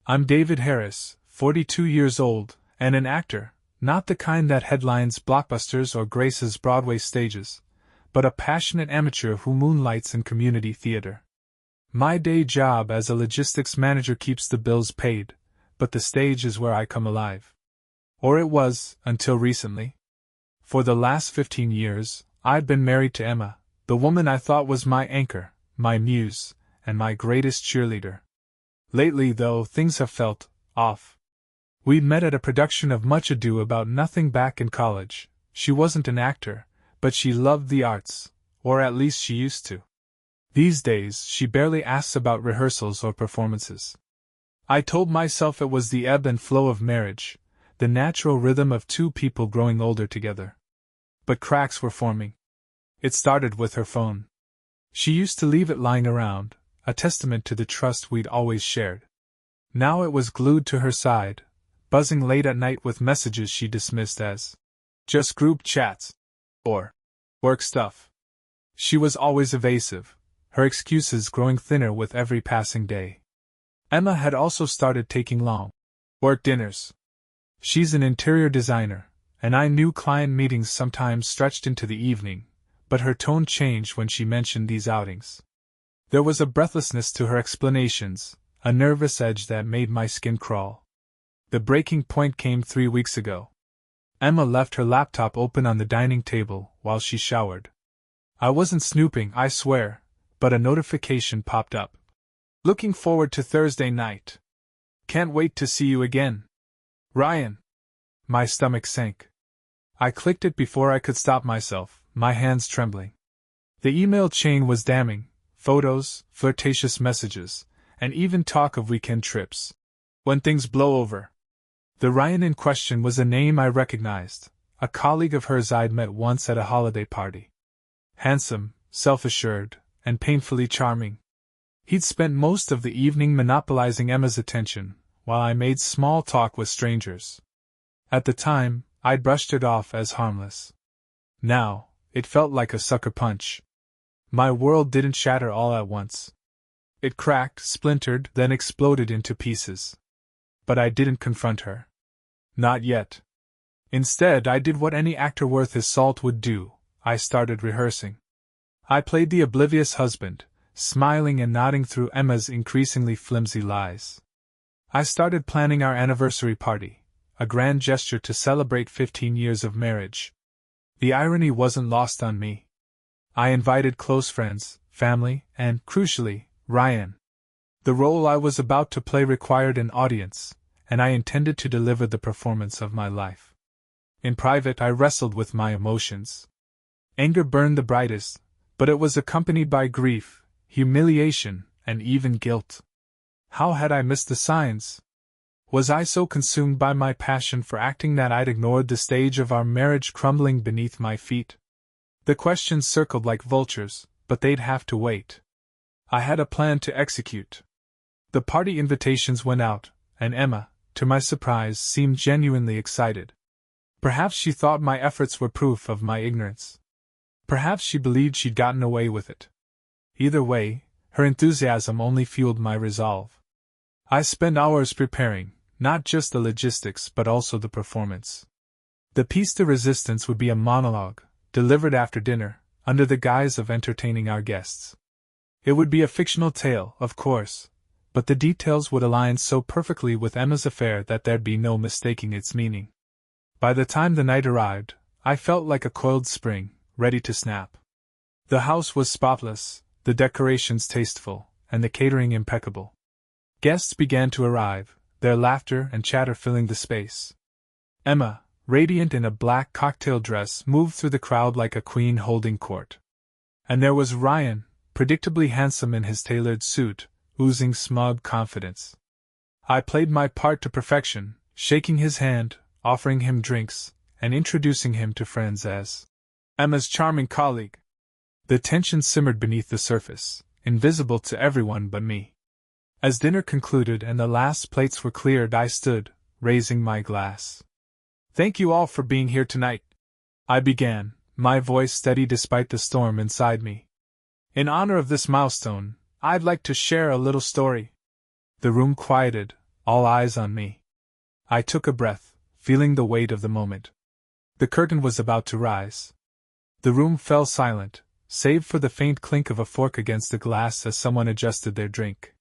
I'm David Harris, 42 years old, and an actor, not the kind that headlines blockbusters or graces Broadway stages, but a passionate amateur who moonlights in community theater. My day job as a logistics manager keeps the bills paid, but the stage is where I come alive. Or it was, until recently. For the last 15 years, I'd been married to Emma, the woman I thought was my anchor, my muse, and my greatest cheerleader. Lately, though, things have felt off. We'd met at a production of Much Ado About Nothing back in college. She wasn't an actor, but she loved the arts, or at least she used to. These days, she barely asks about rehearsals or performances. I told myself it was the ebb and flow of marriage, the natural rhythm of two people growing older together. But cracks were forming. It started with her phone. She used to leave it lying around, a testament to the trust we'd always shared. Now it was glued to her side, buzzing late at night with messages she dismissed as just group chats or work stuff. She was always evasive, her excuses growing thinner with every passing day. Emma had also started taking long work dinners. She's an interior designer, and I knew client meetings sometimes stretched into the evening, but her tone changed when she mentioned these outings. There was a breathlessness to her explanations, a nervous edge that made my skin crawl. The breaking point came 3 weeks ago. Emma left her laptop open on the dining table while she showered. I wasn't snooping, I swear, but a notification popped up. Looking forward to Thursday night. Can't wait to see you again. Ryan. My stomach sank. I clicked it before I could stop myself, my hands trembling. The email chain was damning. Photos, flirtatious messages, and even talk of weekend trips. When things blow over. The Ryan in question was a name I recognized, a colleague of hers I'd met once at a holiday party. Handsome, self-assured, and painfully charming. He'd spent most of the evening monopolizing Emma's attention, while I made small talk with strangers. At the time, I'd brushed it off as harmless. Now, it felt like a sucker punch. My world didn't shatter all at once. It cracked, splintered, then exploded into pieces. But I didn't confront her. Not yet. Instead, I did what any actor worth his salt would do. I started rehearsing. I played the oblivious husband, smiling and nodding through Emma's increasingly flimsy lies. I started planning our anniversary party, a grand gesture to celebrate 15 years of marriage. The irony wasn't lost on me. I invited close friends, family, and, crucially, Ryan. The role I was about to play required an audience, and I intended to deliver the performance of my life. In private, I wrestled with my emotions. Anger burned the brightest, but it was accompanied by grief, humiliation, and even guilt. How had I missed the signs? Was I so consumed by my passion for acting that I'd ignored the stage of our marriage crumbling beneath my feet? The questions circled like vultures, but they'd have to wait. I had a plan to execute. The party invitations went out, and Emma, to my surprise, seemed genuinely excited. Perhaps she thought my efforts were proof of my ignorance. Perhaps she believed she'd gotten away with it. Either way, her enthusiasm only fueled my resolve. I spent hours preparing, not just the logistics but also the performance. The piece de resistance would be a monologue, delivered after dinner, under the guise of entertaining our guests. It would be a fictional tale, of course, but the details would align so perfectly with Emma's affair that there'd be no mistaking its meaning. By the time the night arrived, I felt like a coiled spring, ready to snap. The house was spotless, the decorations tasteful, and the catering impeccable. Guests began to arrive, their laughter and chatter filling the space. Emma, radiant in a black cocktail dress, moved through the crowd like a queen holding court. And there was Ryan, predictably handsome in his tailored suit, oozing smug confidence. I played my part to perfection, shaking his hand, offering him drinks, and introducing him to friends as Emma's charming colleague. The tension simmered beneath the surface, invisible to everyone but me. As dinner concluded and the last plates were cleared, I stood, raising my glass. "Thank you all for being here tonight," I began, my voice steady despite the storm inside me. "In honor of this milestone, I'd like to share a little story." The room quieted, all eyes on me. I took a breath, feeling the weight of the moment. The curtain was about to rise. The room fell silent, save for the faint clink of a fork against the glass as someone adjusted their drink.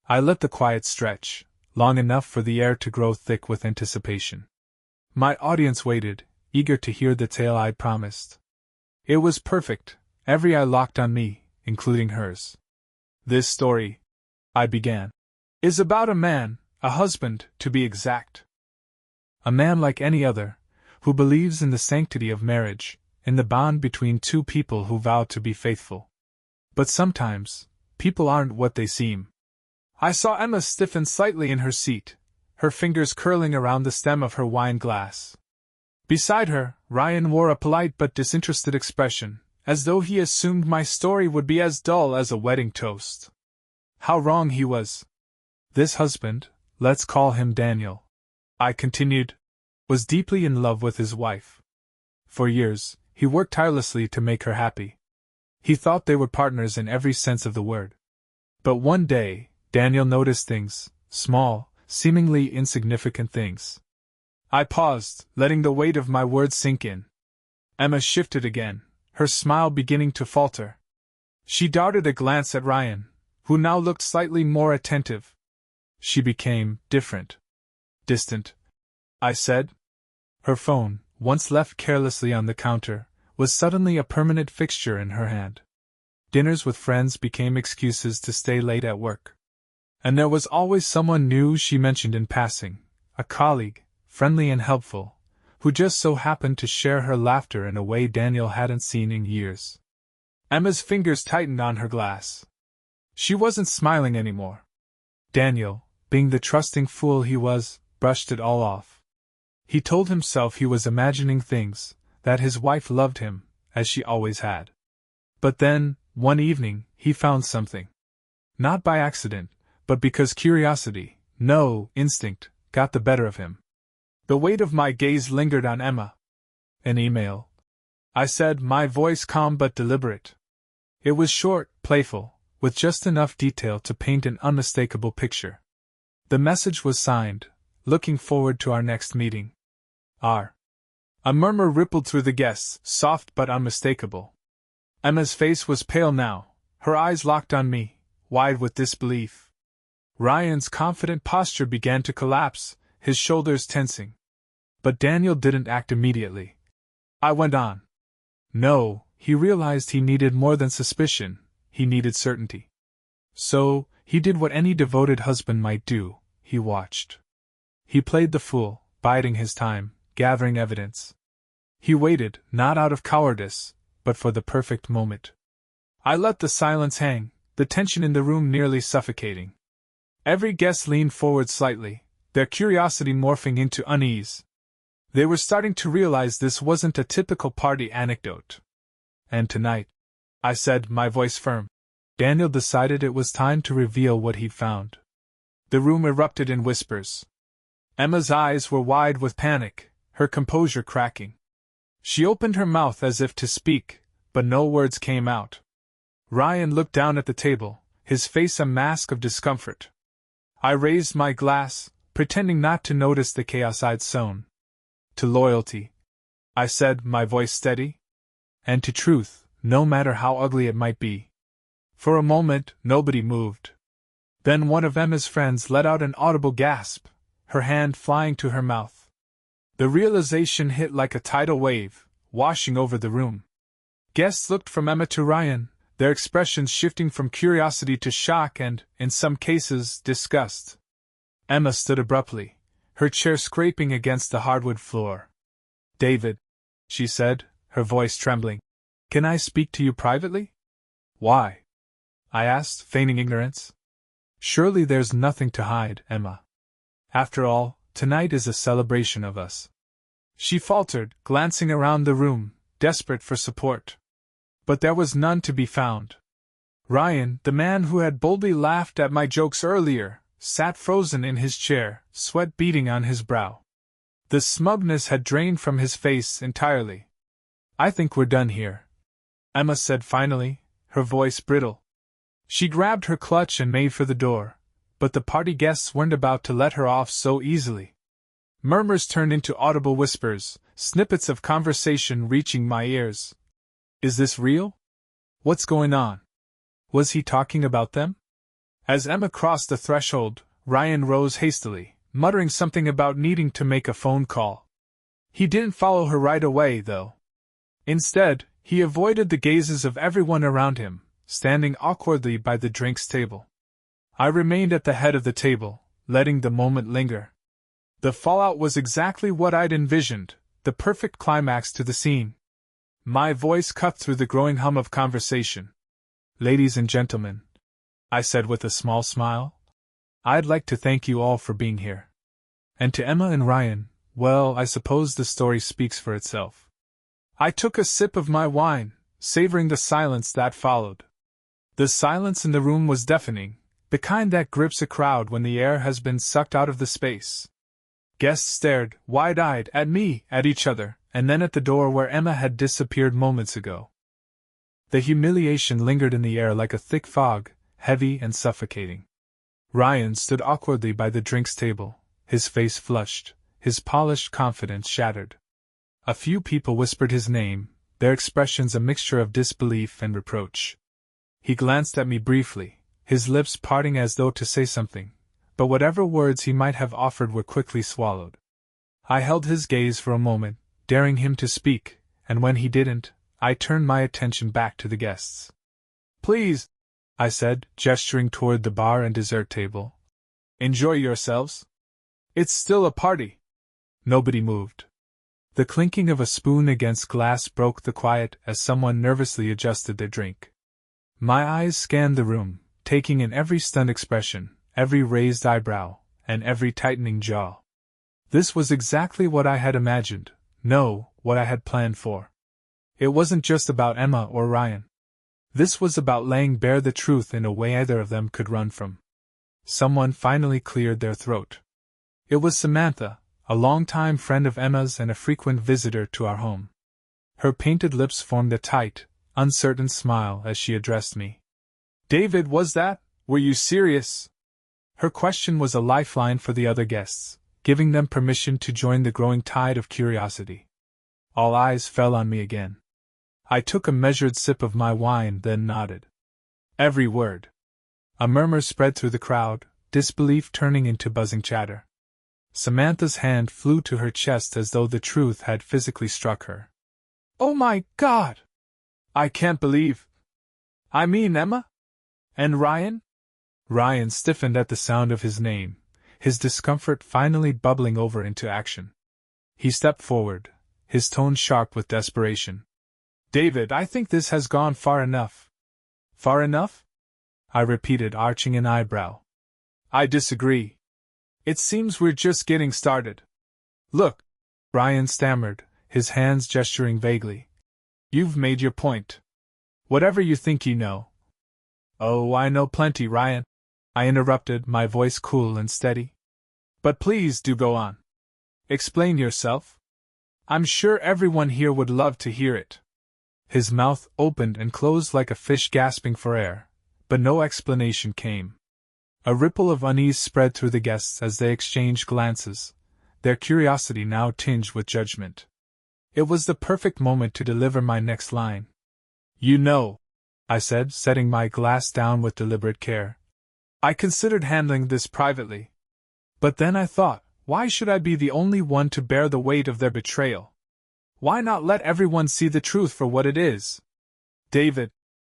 I let the quiet stretch, long enough for the air to grow thick with anticipation. My audience waited, eager to hear the tale I'd promised. It was perfect, every eye locked on me, including hers. This story, I began, is about a man, a husband, to be exact. A man like any other, who believes in the sanctity of marriage, in the bond between two people who vow to be faithful. But sometimes, people aren't what they seem. I saw Emma stiffen slightly in her seat, her fingers curling around the stem of her wine glass. Beside her, Ryan wore a polite but disinterested expression, as though he assumed my story would be as dull as a wedding toast. How wrong he was. This husband, let's call him Daniel, I continued, was deeply in love with his wife. For years, he worked tirelessly to make her happy. He thought they were partners in every sense of the word. But one day, Daniel noticed things, small, seemingly insignificant things. I paused, letting the weight of my words sink in. Emma shifted again, her smile beginning to falter. She darted a glance at Ryan, who now looked slightly more attentive. She became different. Distant, I said. Her phone, once left carelessly on the counter, was suddenly a permanent fixture in her hand. Dinners with friends became excuses to stay late at work. And there was always someone new she mentioned in passing, a colleague, friendly and helpful, who just so happened to share her laughter in a way Daniel hadn't seen in years. Emma's fingers tightened on her glass. She wasn't smiling anymore. Daniel, being the trusting fool he was, brushed it all off. He told himself he was imagining things, that his wife loved him, as she always had. But then, one evening, he found something. Not by accident, but because curiosity, no, instinct, got the better of him. The weight of my gaze lingered on Emma. An email, I said, my voice calm but deliberate. It was short, playful, with just enough detail to paint an unmistakable picture. The message was signed, looking forward to our next meeting. R. A murmur rippled through the guests, soft but unmistakable. Emma's face was pale now, her eyes locked on me, wide with disbelief. Ryan's confident posture began to collapse, his shoulders tensing. But Daniel didn't act immediately. I went on. No, he realized he needed more than suspicion, he needed certainty. So, he did what any devoted husband might do, he watched. He played the fool, biding his time, gathering evidence. He waited, not out of cowardice, but for the perfect moment. I let the silence hang, the tension in the room nearly suffocating. Every guest leaned forward slightly, their curiosity morphing into unease. They were starting to realize this wasn't a typical party anecdote. And tonight, I said, my voice firm, Daniel decided it was time to reveal what he'd found. The room erupted in whispers. Emma's eyes were wide with panic, her composure cracking. She opened her mouth as if to speak, but no words came out. Ryan looked down at the table, his face a mask of discomfort. I raised my glass, pretending not to notice the chaos I'd sown. To loyalty, I said, my voice steady. And to truth, no matter how ugly it might be. For a moment, nobody moved. Then one of Emma's friends let out an audible gasp, her hand flying to her mouth. The realization hit like a tidal wave, washing over the room. Guests looked from Emma to Ryan, their expressions shifting from curiosity to shock and, in some cases, disgust. Emma stood abruptly, her chair scraping against the hardwood floor. David, she said, her voice trembling, can I speak to you privately? Why? I asked, feigning ignorance. Surely there's nothing to hide, Emma. After all, tonight is a celebration of us. She faltered, glancing around the room, desperate for support. But there was none to be found. Ryan, the man who had boldly laughed at my jokes earlier, sat frozen in his chair, sweat beading on his brow. The smugness had drained from his face entirely. I think we're done here, Emma said finally, her voice brittle. She grabbed her clutch and made for the door, but the party guests weren't about to let her off so easily. Murmurs turned into audible whispers, snippets of conversation reaching my ears. Is this real? What's going on? Was he talking about them? As Emma crossed the threshold, Ryan rose hastily, muttering something about needing to make a phone call. He didn't follow her right away, though. Instead, he avoided the gazes of everyone around him, standing awkwardly by the drinks table. I remained at the head of the table, letting the moment linger. The fallout was exactly what I'd envisioned, the perfect climax to the scene. My voice cut through the growing hum of conversation. Ladies and gentlemen, I said with a small smile, I'd like to thank you all for being here. And to Emma and Ryan, well, I suppose the story speaks for itself. I took a sip of my wine, savoring the silence that followed. The silence in the room was deafening, the kind that grips a crowd when the air has been sucked out of the space. Guests stared, wide-eyed, at me, at each other, and then at the door where Emma had disappeared moments ago. The humiliation lingered in the air like a thick fog, heavy and suffocating. Ryan stood awkwardly by the drinks table, his face flushed, his polished confidence shattered. A few people whispered his name, their expressions a mixture of disbelief and reproach. He glanced at me briefly, his lips parting as though to say something, but whatever words he might have offered were quickly swallowed. I held his gaze for a moment, daring him to speak, and when he didn't, I turned my attention back to the guests. Please, I said, gesturing toward the bar and dessert table. Enjoy yourselves. It's still a party. Nobody moved. The clinking of a spoon against glass broke the quiet as someone nervously adjusted their drink. My eyes scanned the room, taking in every stunned expression, every raised eyebrow, and every tightening jaw. This was exactly what I had imagined, no, what I had planned for. It wasn't just about Emma or Ryan. This was about laying bare the truth in a way either of them could run from. Someone finally cleared their throat. It was Samantha, a longtime friend of Emma's and a frequent visitor to our home. Her painted lips formed a tight, uncertain smile as she addressed me. David, was that? Were you serious? Her question was a lifeline for the other guests, giving them permission to join the growing tide of curiosity. All eyes fell on me again. I took a measured sip of my wine, then nodded. Every word. A murmur spread through the crowd, disbelief turning into buzzing chatter. Samantha's hand flew to her chest as though the truth had physically struck her. Oh my God! I can't believe. I mean Emma? And Ryan? Ryan stiffened at the sound of his name, his discomfort finally bubbling over into action. He stepped forward, his tone sharp with desperation. David, I think this has gone far enough. Far enough? I repeated, arching an eyebrow. I disagree. It seems we're just getting started. Look, Ryan stammered, his hands gesturing vaguely. You've made your point. Whatever you think you know. Oh, I know plenty, Ryan, I interrupted, my voice cool and steady. But please do go on. Explain yourself. I'm sure everyone here would love to hear it. His mouth opened and closed like a fish gasping for air, but no explanation came. A ripple of unease spread through the guests as they exchanged glances, their curiosity now tinged with judgment. It was the perfect moment to deliver my next line. You know, I said, setting my glass down with deliberate care. I considered handling this privately. But then I thought, why should I be the only one to bear the weight of their betrayal? Why not let everyone see the truth for what it is? David,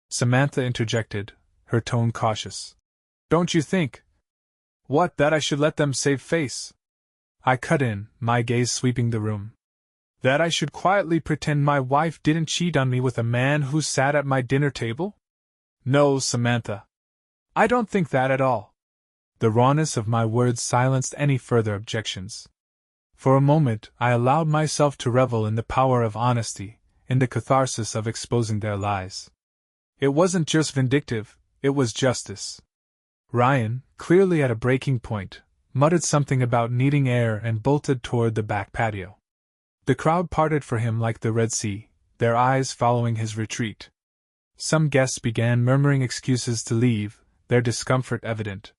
Samantha interjected, her tone cautious. Don't you think? What, that I should let them save face? I cut in, my gaze sweeping the room. That I should quietly pretend my wife didn't cheat on me with a man who sat at my dinner table? No, Samantha. I don't think that at all. The rawness of my words silenced any further objections. For a moment, I allowed myself to revel in the power of honesty, in the catharsis of exposing their lies. It wasn't just vindictive, it was justice. Ryan, clearly at a breaking point, muttered something about needing air and bolted toward the back patio. The crowd parted for him like the Red Sea, their eyes following his retreat. Some guests began murmuring excuses to leave, their discomfort evident.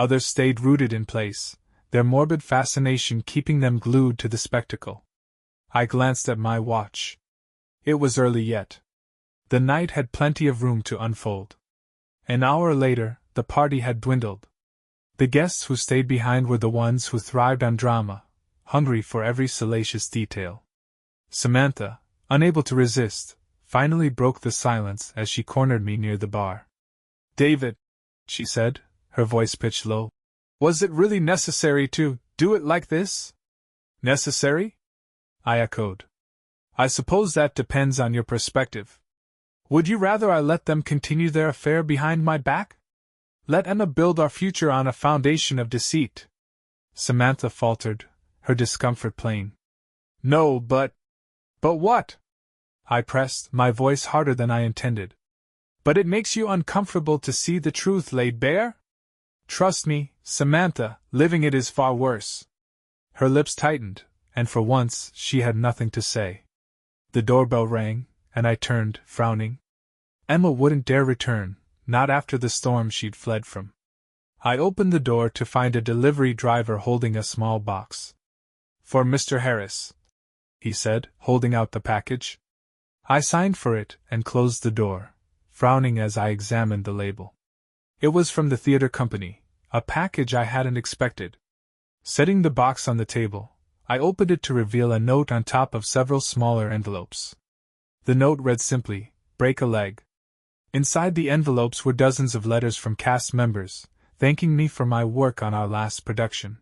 Others stayed rooted in place, their morbid fascination keeping them glued to the spectacle. I glanced at my watch. It was early yet. The night had plenty of room to unfold. An hour later, the party had dwindled. The guests who stayed behind were the ones who thrived on drama, hungry for every salacious detail. Samantha, unable to resist, finally broke the silence as she cornered me near the bar. "David," she said, her voice pitched low, "was it really necessary to do it like this?" "Necessary?" I echoed. "I suppose that depends on your perspective. Would you rather I let them continue their affair behind my back? Let Emma build our future on a foundation of deceit?" Samantha faltered, her discomfort plain. "No, but what?" I pressed, my voice harder than I intended. "But it makes you uncomfortable to see the truth laid bare? Trust me, Samantha, living it is far worse." Her lips tightened, and for once she had nothing to say. The doorbell rang, and I turned, frowning. Emma wouldn't dare return, not after the storm she'd fled from. I opened the door to find a delivery driver holding a small box. "For Mr. Harris," he said, holding out the package. I signed for it and closed the door, frowning as I examined the label. It was from the theater company, a package I hadn't expected. Setting the box on the table, I opened it to reveal a note on top of several smaller envelopes. The note read simply, "Break a leg." Inside the envelopes were dozens of letters from cast members, thanking me for my work on our last production.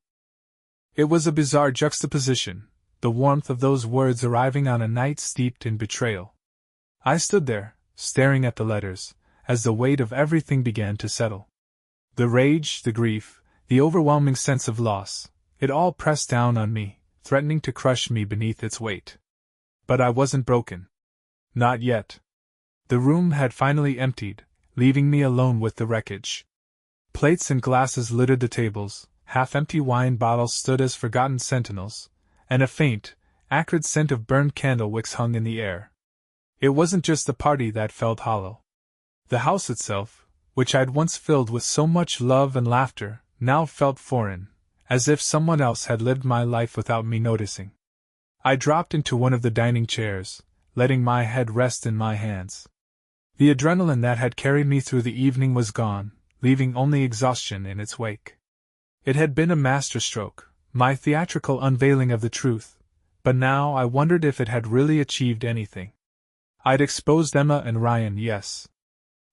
It was a bizarre juxtaposition, the warmth of those words arriving on a night steeped in betrayal. I stood there, staring at the letters, as the weight of everything began to settle. The rage, the grief, the overwhelming sense of loss, it all pressed down on me, threatening to crush me beneath its weight. But I wasn't broken. Not yet. The room had finally emptied, leaving me alone with the wreckage. Plates and glasses littered the tables, half-empty wine bottles stood as forgotten sentinels, and a faint, acrid scent of burned candle wicks hung in the air. It wasn't just the party that felt hollow. The house itself, which I'd once filled with so much love and laughter, now felt foreign, as if someone else had lived my life without me noticing. I dropped into one of the dining chairs, letting my head rest in my hands. The adrenaline that had carried me through the evening was gone, leaving only exhaustion in its wake. It had been a masterstroke, my theatrical unveiling of the truth, but now I wondered if it had really achieved anything. I'd exposed Emma and Ryan, yes.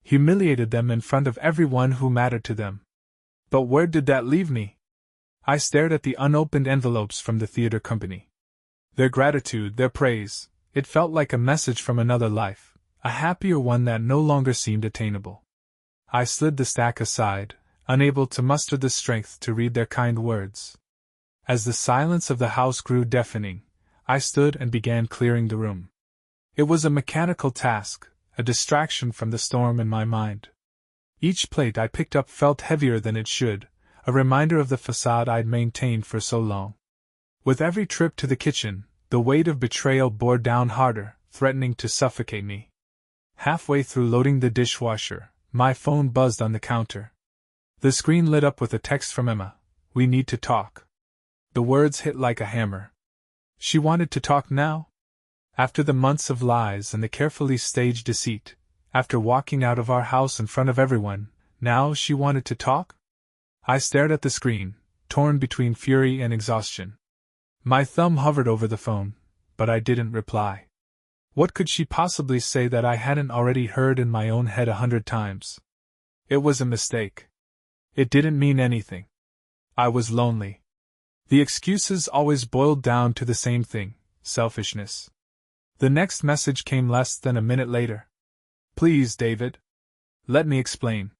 Humiliated them in front of everyone who mattered to them. But where did that leave me? I stared at the unopened envelopes from the theater company. Their gratitude, their praise, it felt like a message from another life, a happier one that no longer seemed attainable. I slid the stack aside, unable to muster the strength to read their kind words. As the silence of the house grew deafening, I stood and began clearing the room. It was a mechanical task, a distraction from the storm in my mind. Each plate I picked up felt heavier than it should, a reminder of the facade I'd maintained for so long. With every trip to the kitchen, the weight of betrayal bore down harder, threatening to suffocate me. Halfway through loading the dishwasher, my phone buzzed on the counter. The screen lit up with a text from Emma. "We need to talk." The words hit like a hammer. She wanted to talk now? After the months of lies and the carefully staged deceit, after walking out of our house in front of everyone, now she wanted to talk? I stared at the screen, torn between fury and exhaustion. My thumb hovered over the phone, but I didn't reply. What could she possibly say that I hadn't already heard in my own head 100 times? It was a mistake. It didn't mean anything. I was lonely. The excuses always boiled down to the same thing: selfishness. The next message came less than a minute later. "Please, David. Let me explain."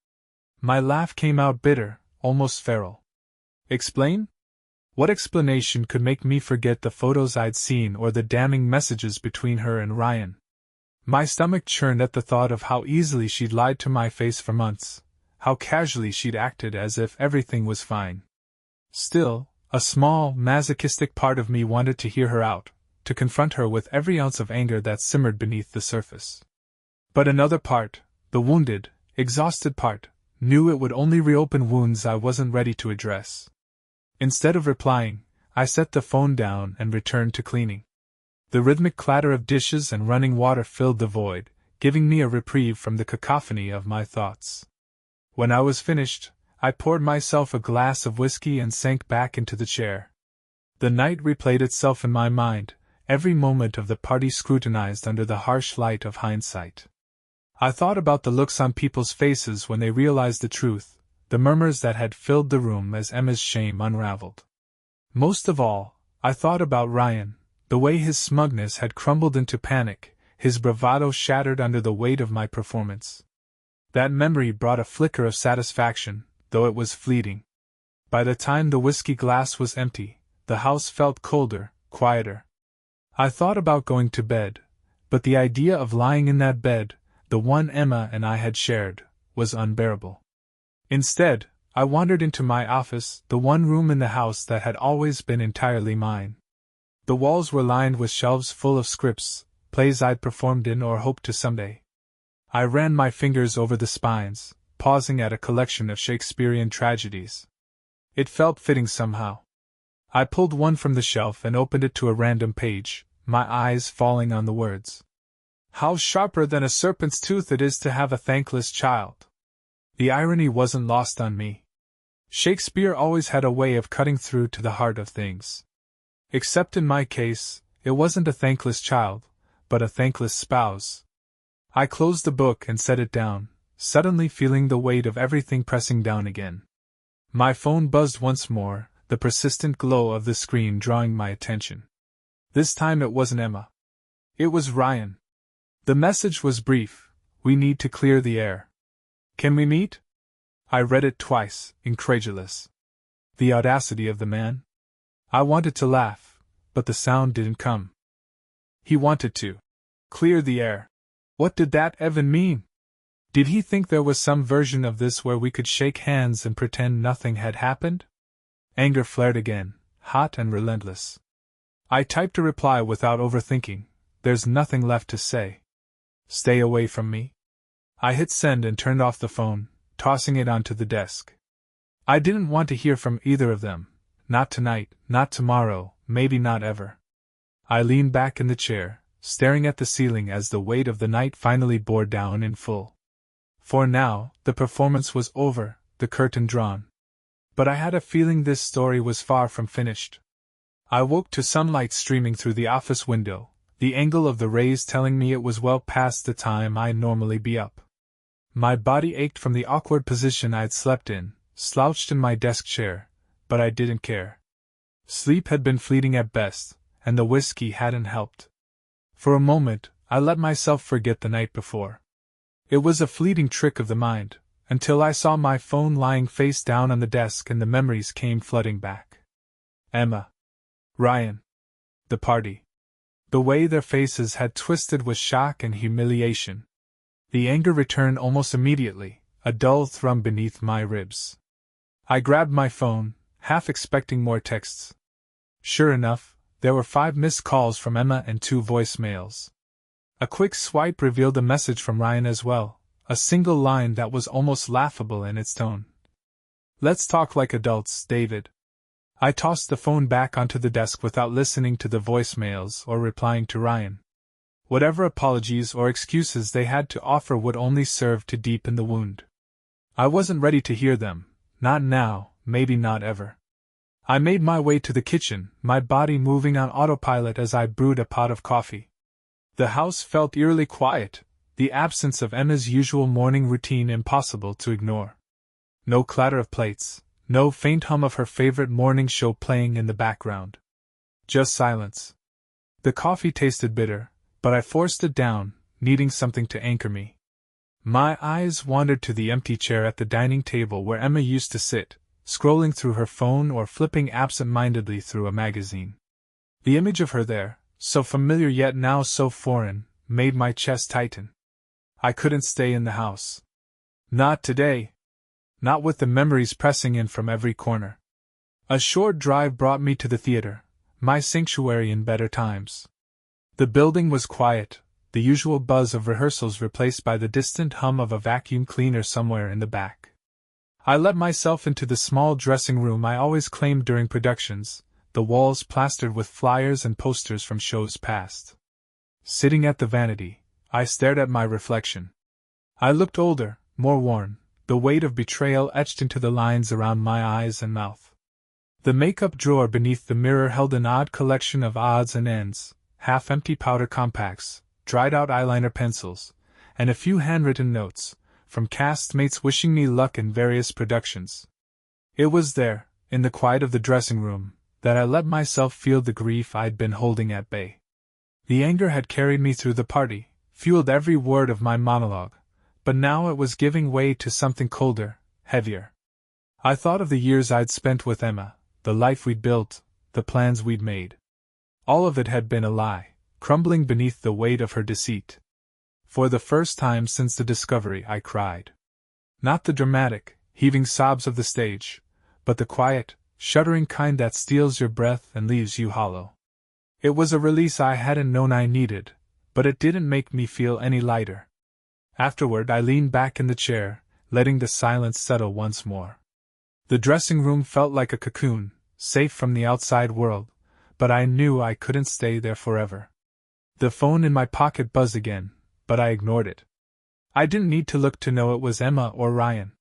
My laugh came out bitter, almost feral. Explain? What explanation could make me forget the photos I'd seen or the damning messages between her and Ryan? My stomach churned at the thought of how easily she'd lied to my face for months, how casually she'd acted as if everything was fine. Still, a small, masochistic part of me wanted to hear her out, to confront her with every ounce of anger that simmered beneath the surface. But another part, the wounded, exhausted part, knew it would only reopen wounds I wasn't ready to address. Instead of replying, I set the phone down and returned to cleaning. The rhythmic clatter of dishes and running water filled the void, giving me a reprieve from the cacophony of my thoughts. When I was finished, I poured myself a glass of whiskey and sank back into the chair. The night replayed itself in my mind, every moment of the party scrutinized under the harsh light of hindsight. I thought about the looks on people's faces when they realized the truth, the murmurs that had filled the room as Emma's shame unraveled. Most of all, I thought about Ryan, the way his smugness had crumbled into panic, his bravado shattered under the weight of my performance. That memory brought a flicker of satisfaction, though it was fleeting. By the time the whiskey glass was empty, the house felt colder, quieter. I thought about going to bed, but the idea of lying in that bed, the one Emma and I had shared, was unbearable. Instead, I wandered into my office, the one room in the house that had always been entirely mine. The walls were lined with shelves full of scripts, plays I'd performed in or hoped to someday. I ran my fingers over the spines, pausing at a collection of Shakespearean tragedies. It felt fitting somehow. I pulled one from the shelf and opened it to a random page, my eyes falling on the words. How sharper than a serpent's tooth it is to have a thankless child. The irony wasn't lost on me. Shakespeare always had a way of cutting through to the heart of things. Except in my case, it wasn't a thankless child, but a thankless spouse. I closed the book and set it down, suddenly feeling the weight of everything pressing down again. My phone buzzed once more, the persistent glow of the screen drawing my attention. This time it wasn't Emma. It was Ryan. The message was brief: we need to clear the air. Can we meet? I read it twice, incredulous. The audacity of the man. I wanted to laugh, but the sound didn't come. He wanted to clear the air. What did that even mean? Did he think there was some version of this where we could shake hands and pretend nothing had happened? Anger flared again, hot and relentless. I typed a reply without overthinking. There's nothing left to say. Stay away from me. I hit send and turned off the phone, tossing it onto the desk. I didn't want to hear from either of them. Not tonight, not tomorrow, maybe not ever. I leaned back in the chair, staring at the ceiling as the weight of the night finally bore down in full. For now, the performance was over, the curtain drawn. But I had a feeling this story was far from finished. I woke to sunlight streaming through the office window, the angle of the rays telling me it was well past the time I'd normally be up. My body ached from the awkward position I'd slept in, slouched in my desk chair, but I didn't care. Sleep had been fleeting at best, and the whiskey hadn't helped. For a moment, I let myself forget the night before. It was a fleeting trick of the mind, until I saw my phone lying face down on the desk and the memories came flooding back. Emma. Ryan. The party. The way their faces had twisted with shock and humiliation. The anger returned almost immediately, a dull thrum beneath my ribs. I grabbed my phone, half expecting more texts. Sure enough, there were 5 missed calls from Emma and 2 voicemails. A quick swipe revealed a message from Ryan as well, a single line that was almost laughable in its tone. Let's talk like adults, David. I tossed the phone back onto the desk without listening to the voicemails or replying to Ryan. Whatever apologies or excuses they had to offer would only serve to deepen the wound. I wasn't ready to hear them, not now, maybe not ever. I made my way to the kitchen, my body moving on autopilot as I brewed a pot of coffee. The house felt eerily quiet, the absence of Emma's usual morning routine impossible to ignore. No clatter of plates, no faint hum of her favorite morning show playing in the background. Just silence. The coffee tasted bitter, but I forced it down, needing something to anchor me. My eyes wandered to the empty chair at the dining table where Emma used to sit, scrolling through her phone or flipping absent-mindedly through a magazine. The image of her there, so familiar yet now so foreign, made my chest tighten. I couldn't stay in the house. Not today. Not with the memories pressing in from every corner. A short drive brought me to the theater, my sanctuary in better times. The building was quiet, the usual buzz of rehearsals replaced by the distant hum of a vacuum cleaner somewhere in the back. I let myself into the small dressing room I always claimed during productions, the walls plastered with flyers and posters from shows past. Sitting at the vanity, I stared at my reflection. I looked older, more worn, the weight of betrayal etched into the lines around my eyes and mouth. The makeup drawer beneath the mirror held an odd collection of odds and ends, half-empty powder compacts, dried-out eyeliner pencils, and a few handwritten notes, from castmates wishing me luck in various productions. It was there, in the quiet of the dressing room, that I let myself feel the grief I'd been holding at bay. The anger had carried me through the party, fueled every word of my monologue, but now it was giving way to something colder, heavier. I thought of the years I'd spent with Emma, the life we'd built, the plans we'd made. All of it had been a lie, crumbling beneath the weight of her deceit. For the first time since the discovery, I cried. Not the dramatic, heaving sobs of the stage, but the quiet, shuddering kind that steals your breath and leaves you hollow. It was a release I hadn't known I needed, but it didn't make me feel any lighter. Afterward, I leaned back in the chair, letting the silence settle once more. The dressing room felt like a cocoon, safe from the outside world, but I knew I couldn't stay there forever. The phone in my pocket buzzed again, but I ignored it. I didn't need to look to know it was Emma or Ryan.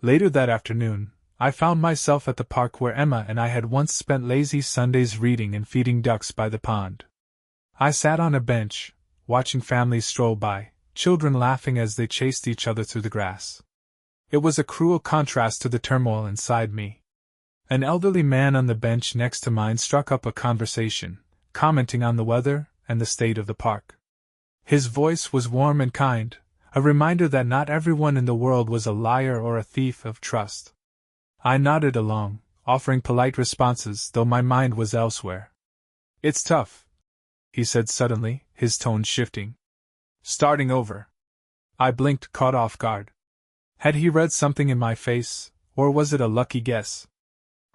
Later that afternoon, I found myself at the park where Emma and I had once spent lazy Sundays reading and feeding ducks by the pond. I sat on a bench, watching families stroll by, children laughing as they chased each other through the grass. It was a cruel contrast to the turmoil inside me. An elderly man on the bench next to mine struck up a conversation, commenting on the weather and the state of the park. His voice was warm and kind, a reminder that not everyone in the world was a liar or a thief of trust. I nodded along, offering polite responses, though my mind was elsewhere. "It's tough," he said suddenly, his tone shifting. "Starting over." I blinked, caught off guard. Had he read something in my face, or was it a lucky guess?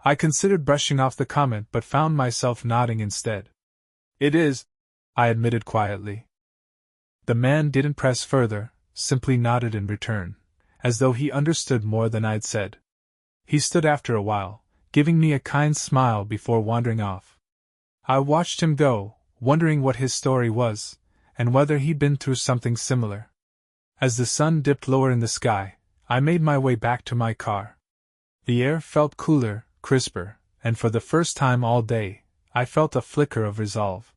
I considered brushing off the comment but found myself nodding instead. "It is," I admitted quietly. The man didn't press further, simply nodded in return, as though he understood more than I'd said. He stood after a while, giving me a kind smile before wandering off. I watched him go, wondering what his story was, and whether he'd been through something similar. As the sun dipped lower in the sky, I made my way back to my car. The air felt cooler, crisper, and for the first time all day, I felt a flicker of resolve.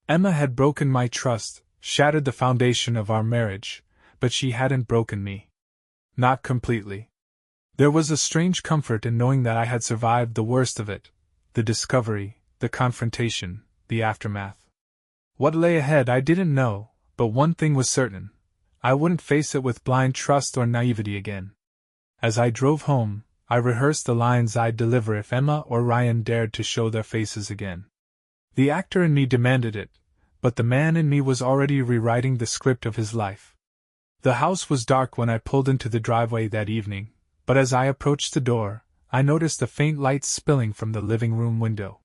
Emma had broken my trust, shattered the foundation of our marriage, but she hadn't broken me. Not completely. There was a strange comfort in knowing that I had survived the worst of it, the discovery, the confrontation, the aftermath. What lay ahead I didn't know, but one thing was certain. I wouldn't face it with blind trust or naivety again. As I drove home, I rehearsed the lines I'd deliver if Emma or Ryan dared to show their faces again. The actor in me demanded it, but the man in me was already rewriting the script of his life. The house was dark when I pulled into the driveway that evening, but as I approached the door, I noticed a faint light spilling from the living room window.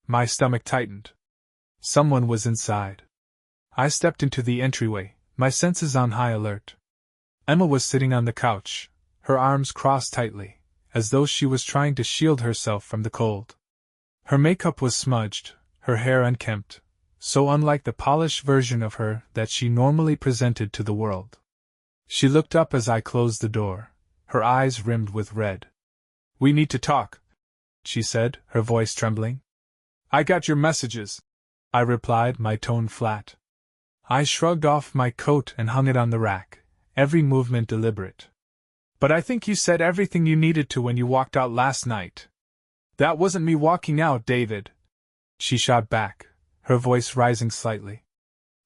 My stomach tightened. Someone was inside. I stepped into the entryway, my senses on high alert. Emma was sitting on the couch, her arms crossed tightly, as though she was trying to shield herself from the cold. Her makeup was smudged, her hair unkempt, so unlike the polished version of her that she normally presented to the world. She looked up as I closed the door, her eyes rimmed with red. "We need to talk," she said, her voice trembling. "I got your messages," I replied, my tone flat. I shrugged off my coat and hung it on the rack, every movement deliberate. "But I think you said everything you needed to when you walked out last night." "That wasn't me walking out, David," she shot back, her voice rising slightly.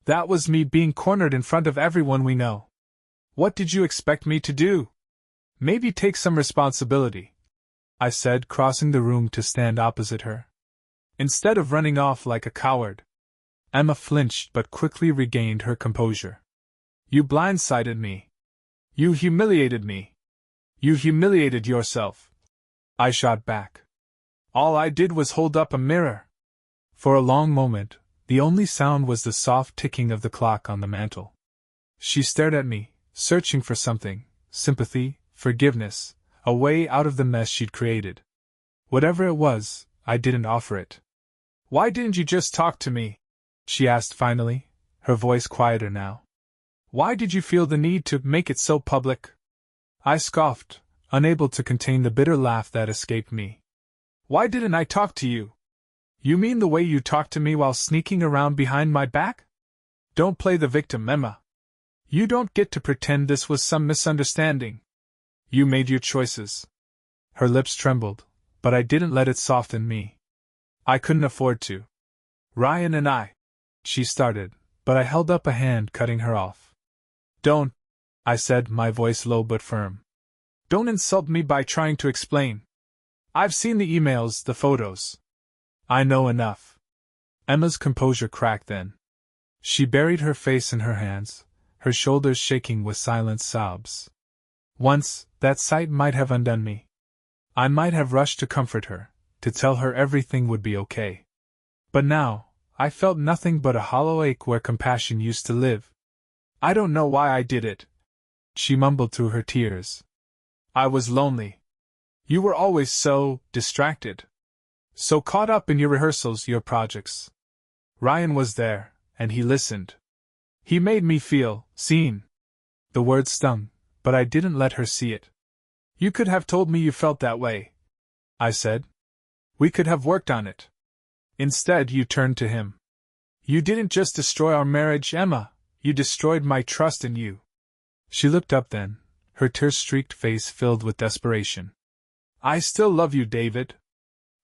"That was me being cornered in front of everyone we know. What did you expect me to do? Maybe take some responsibility," I said, crossing the room to stand opposite her. "Instead of running off like a coward." Emma flinched but quickly regained her composure. "You blindsided me. You humiliated me. You humiliated yourself," I shot back. "All I did was hold up a mirror." For a long moment, the only sound was the soft ticking of the clock on the mantel. She stared at me, searching for something, sympathy, forgiveness, A way out of the mess she'd created. Whatever it was, I didn't offer it. "Why didn't you just talk to me?" she asked finally, her voice quieter now. "Why did you feel the need to make it so public?" I scoffed, unable to contain the bitter laugh that escaped me. "Why didn't I talk to you? You mean the way you talked to me while sneaking around behind my back? Don't play the victim, Emma. You don't get to pretend this was some misunderstanding. You made your choices." Her lips trembled, but I didn't let it soften me. I couldn't afford to. "Ryan and I," she started, but I held up a hand, cutting her off. "Don't," I said, my voice low but firm. "Don't insult me by trying to explain. I've seen the emails, the photos. I know enough." Emma's composure cracked then. She buried her face in her hands, her shoulders shaking with silent sobs. Once, that sight might have undone me. I might have rushed to comfort her, to tell her everything would be okay. But now, I felt nothing but a hollow ache where compassion used to live. "I don't know why I did it," she mumbled through her tears. "I was lonely. You were always so distracted. So caught up in your rehearsals, your projects. Ryan was there, and he listened. He made me feel seen." The words stung, but I didn't let her see it. "You could have told me you felt that way," I said. "We could have worked on it. Instead, you turned to him. You didn't just destroy our marriage, Emma, you destroyed my trust in you." She looked up then, her tear-streaked face filled with desperation. "I still love you, David.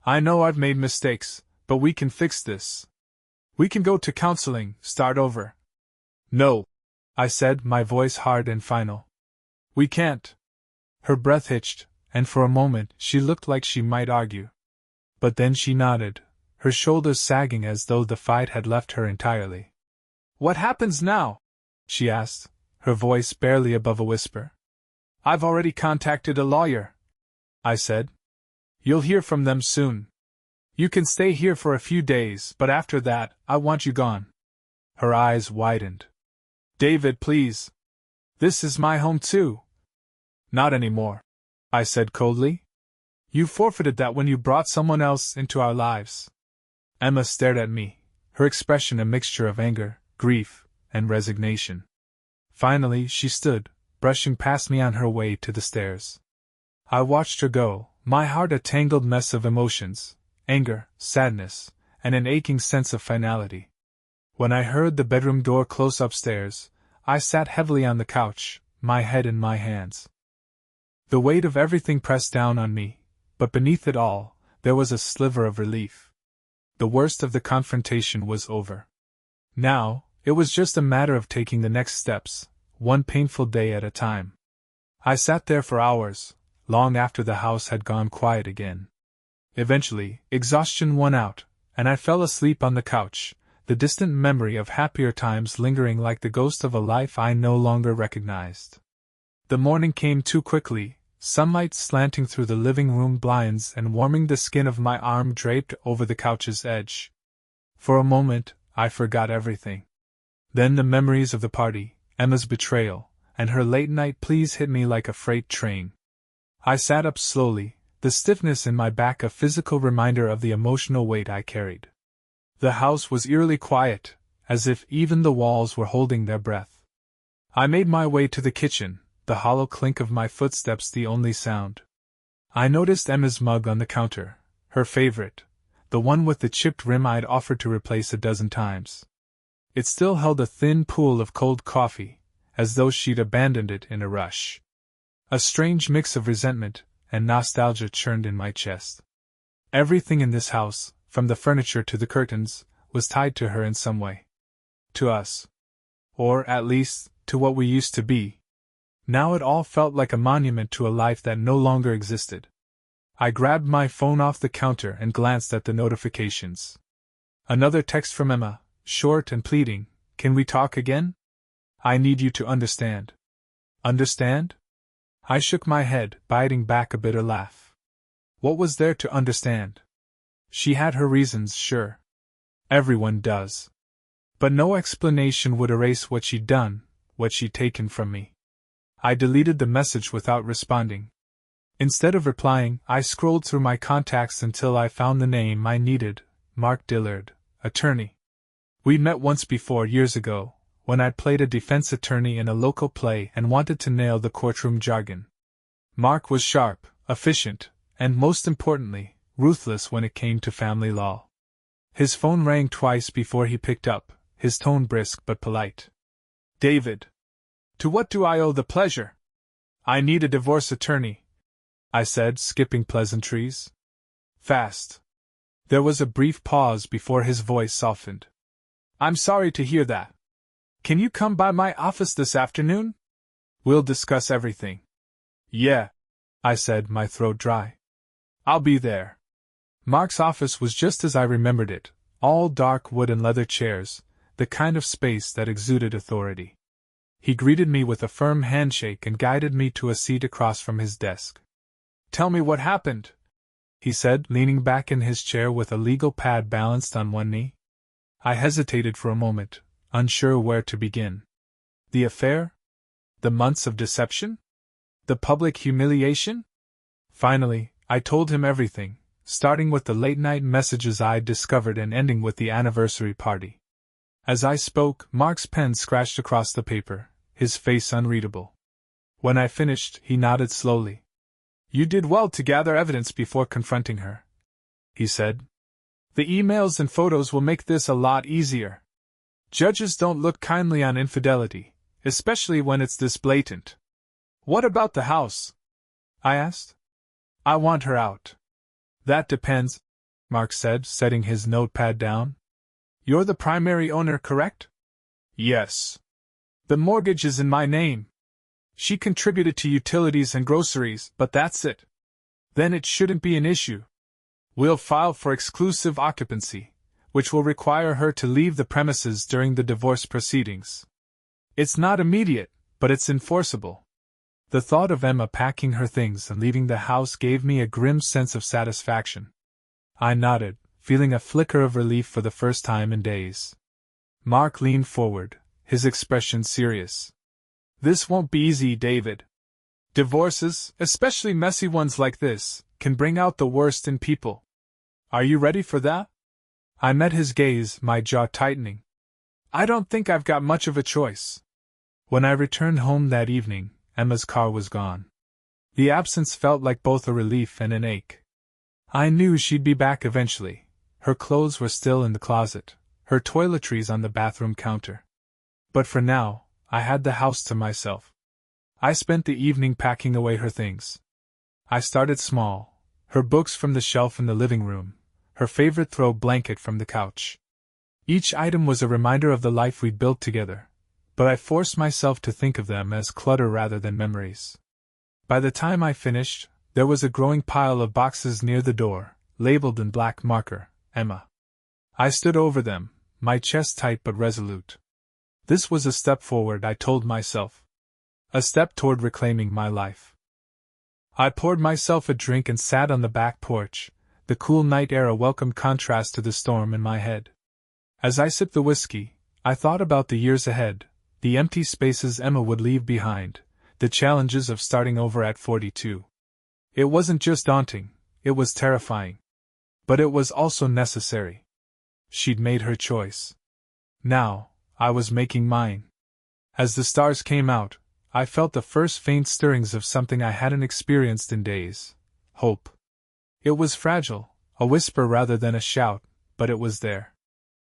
I know I've made mistakes, but we can fix this. We can go to counseling, start over." "No," I said, my voice hard and final. "We can't." Her breath hitched, and for a moment she looked like she might argue. But then she nodded, her shoulders sagging as though the fight had left her entirely. "What happens now?" she asked, her voice barely above a whisper. "I've already contacted a lawyer," I said. "You'll hear from them soon. You can stay here for a few days, but after that, I want you gone." Her eyes widened. "David, please. This is my home too." "Not anymore," I said coldly. "You forfeited that when you brought someone else into our lives." Emma stared at me, her expression a mixture of anger, grief, and resignation. Finally, she stood, brushing past me on her way to the stairs. I watched her go, my heart a tangled mess of emotions, anger, sadness, and an aching sense of finality. When I heard the bedroom door close upstairs, I sat heavily on the couch, my head in my hands. The weight of everything pressed down on me, but beneath it all, there was a sliver of relief. The worst of the confrontation was over. Now, it was just a matter of taking the next steps, one painful day at a time. I sat there for hours, long after the house had gone quiet again. Eventually, exhaustion won out, and I fell asleep on the couch, the distant memory of happier times lingering like the ghost of a life I no longer recognized. The morning came too quickly, sunlight slanting through the living room blinds and warming the skin of my arm draped over the couch's edge. For a moment, I forgot everything. Then the memories of the party, Emma's betrayal, and her late-night pleas hit me like a freight train. I sat up slowly, the stiffness in my back a physical reminder of the emotional weight I carried. The house was eerily quiet, as if even the walls were holding their breath. I made my way to the kitchen, the hollow clink of my footsteps the only sound. I noticed Emma's mug on the counter, her favorite, the one with the chipped rim I'd offered to replace a dozen times. It still held a thin pool of cold coffee, as though she'd abandoned it in a rush. A strange mix of resentment and nostalgia churned in my chest. Everything in this house, from the furniture to the curtains, was tied to her in some way. To us. Or, at least, to what we used to be. Now it all felt like a monument to a life that no longer existed. I grabbed my phone off the counter and glanced at the notifications. Another text from Emma, short and pleading. "Can we talk again? I need you to understand." Understand? I shook my head, biting back a bitter laugh. What was there to understand? She had her reasons, sure. Everyone does. But no explanation would erase what she'd done, what she'd taken from me. I deleted the message without responding. Instead of replying, I scrolled through my contacts until I found the name I needed: Mark Dillard, attorney. We'd met once before, years ago, when I'd played a defense attorney in a local play and wanted to nail the courtroom jargon. Mark was sharp, efficient, and most importantly, ruthless when it came to family law. His phone rang twice before he picked up, his tone brisk but polite. "David. To what do I owe the pleasure?" "I need a divorce attorney," I said, skipping pleasantries. "Fast." There was a brief pause before his voice softened. "I'm sorry to hear that. Can you come by my office this afternoon? We'll discuss everything." "Yeah," I said, my throat dry. "I'll be there." Mark's office was just as I remembered it, all dark wood and leather chairs, the kind of space that exuded authority. He greeted me with a firm handshake and guided me to a seat across from his desk. "Tell me what happened," he said, leaning back in his chair with a legal pad balanced on one knee. I hesitated for a moment, unsure where to begin. The affair? The months of deception? The public humiliation? Finally, I told him everything, starting with the late-night messages I'd discovered and ending with the anniversary party. As I spoke, Mark's pen scratched across the paper, his face unreadable. When I finished, he nodded slowly. "You did well to gather evidence before confronting her," he said. "The emails and photos will make this a lot easier. Judges don't look kindly on infidelity, especially when it's this blatant." "What about the house?" I asked. "I want her out." "That depends," Mark said, setting his notepad down. "You're the primary owner, correct?" "Yes." "The mortgage is in my name. She contributed to utilities and groceries, but that's it. Then it shouldn't be an issue. We'll file for exclusive occupancy, which will require her to leave the premises during the divorce proceedings. It's not immediate, but it's enforceable." The thought of Emma packing her things and leaving the house gave me a grim sense of satisfaction. I nodded, feeling a flicker of relief for the first time in days. Mark leaned forward, his expression serious. "This won't be easy, David. Divorces, especially messy ones like this, can bring out the worst in people. Are you ready for that?" I met his gaze, my jaw tightening. "I don't think I've got much of a choice." When I returned home that evening, Emma's car was gone. The absence felt like both a relief and an ache. I knew she'd be back eventually. Her clothes were still in the closet, her toiletries on the bathroom counter. But for now, I had the house to myself. I spent the evening packing away her things. I started small: her books from the shelf in the living room, her favorite throw blanket from the couch. Each item was a reminder of the life we'd built together, but I forced myself to think of them as clutter rather than memories. By the time I finished, there was a growing pile of boxes near the door, labeled in black marker, Emma. I stood over them, my chest tight but resolute. This was a step forward, I told myself. A step toward reclaiming my life. I poured myself a drink and sat on the back porch, the cool night air a welcome contrast to the storm in my head. As I sipped the whiskey, I thought about the years ahead, the empty spaces Emma would leave behind, the challenges of starting over at 42. It wasn't just daunting, it was terrifying. But it was also necessary. She'd made her choice. Now, I was making mine. As the stars came out, I felt the first faint stirrings of something I hadn't experienced in days: hope. It was fragile, a whisper rather than a shout, but it was there.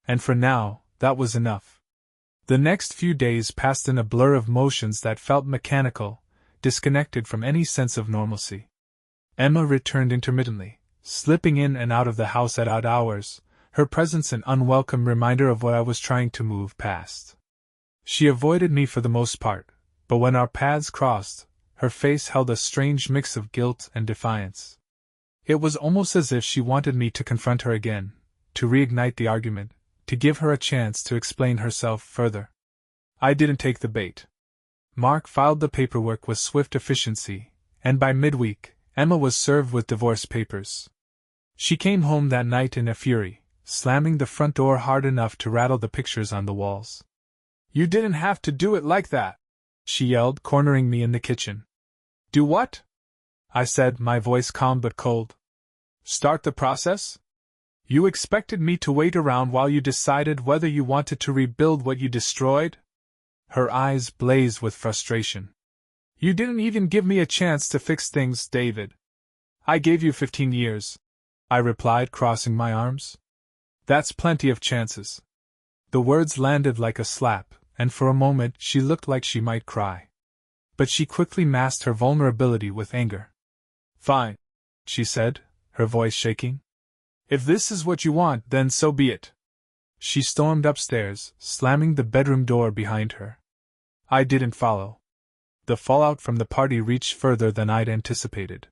And for now, that was enough. The next few days passed in a blur of motions that felt mechanical, disconnected from any sense of normalcy. Emma returned intermittently, slipping in and out of the house at odd hours, her presence an unwelcome reminder of what I was trying to move past. She avoided me for the most part, but when our paths crossed, her face held a strange mix of guilt and defiance. It was almost as if she wanted me to confront her again, to reignite the argument, to give her a chance to explain herself further. I didn't take the bait. Mark filed the paperwork with swift efficiency, and by midweek, Emma was served with divorce papers. She came home that night in a fury, slamming the front door hard enough to rattle the pictures on the walls. "You didn't have to do it like that," she yelled, cornering me in the kitchen. "Do what?" I said, my voice calm but cold. Start the process? You expected me to wait around while you decided whether you wanted to rebuild what you destroyed? Her eyes blazed with frustration. You didn't even give me a chance to fix things, David. I gave you 15 years, I replied, crossing my arms. That's plenty of chances. The words landed like a slap, and for a moment she looked like she might cry. But she quickly masked her vulnerability with anger. Fine, she said, her voice shaking. If this is what you want, then so be it. She stormed upstairs, slamming the bedroom door behind her. I didn't follow. The fallout from the party reached further than I'd anticipated.